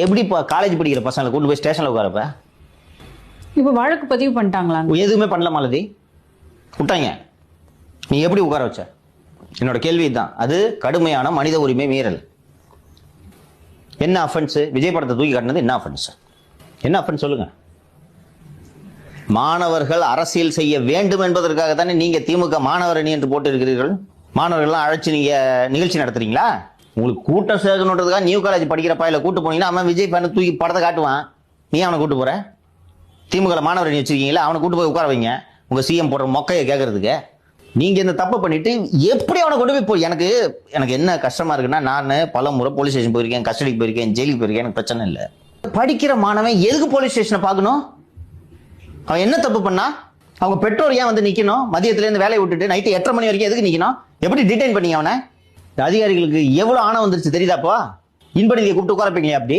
எப்படி காலேஜ் படிக்கிற பசங்களை கூட்டு போய் ஸ்டேஷன்ல உட்காரப்ப? இப்ப வழக்கு பதிவு பண்ணிட்டாங்களா? எதுவுமே பண்ணல மாலதி, விட்டாங்க. நீ எப்படி உட்கார வச்ச? என்னோட கேள்வி தான். அது கடுமையான மனித உரிமை மீறல். என்ன அஃபென்ஸ்? விஜய் படத்தை தூக்கி காட்டினது என்ன அஃபென்ஸ்? என்ன அஃபென்ஸ் சொல்லுங்க. மாணவர்கள் அரசியல் செய்ய வேண்டும் என்பதற்காக தானே நீங்க திமுக மாணவர் அணி என்று போட்டு இருக்கிறீர்கள். மாணவர்கள்லாம் அழைச்சு நீங்க நிகழ்ச்சி நடத்துறீங்களா? உங்களுக்கு கூட்டம் சேர்க்கணுன்றதுக்காக நியூ காலேஜ் படிக்கிற பையில கூட்டு போனீங்கன்னா அவன் விஜய் ஃபேனை தூக்கி படத்தை காட்டுவான். நீ அவனை கூட்டு போற? திமுக மாணவர் அணி வச்சிருக்கீங்களா, அவனை கூட்டு போய் உட்கார வைங்க. உங்க சிஎம் போடுற மொக்கையை கேட்கறதுக்கு நீங்க இந்த தப்பை பண்ணிட்டு எப்படி அவனை கொண்டு போய் எனக்கு என்ன கஷ்டமா இருக்குன்னா, நான் பல முறை போலீஸ் ஸ்டேஷன் போயிருக்கேன், கஸ்டடிக்கு போயிருக்கேன், ஜெயிலுக்கு போயிருக்கேன். எனக்கு பிரச்சனை இல்லை. படிக்கிற மாணவன் எதுக்கு போலீஸ் ஸ்டேஷனை பார்க்கணும்? அவன் என்ன தப்பு பண்ணா? அவங்க பெற்றோர் ஏன் வந்து நிக்கணும்? மதியத்துல இருந்து வேலையை விட்டுட்டு நைட்டு 8:30 மணி வரைக்கும் எதுக்கு நிக்கணும்? எப்படி டிடைன் பண்ணீங்க அவனை? அதிகாரிகளுக்கு எவ்வளவு ஆணம் வந்துருச்சு தெரியுதாப்பா? இன்பநிதியை கூப்பிட்டு உட்காரப்பீங்களே அப்படி?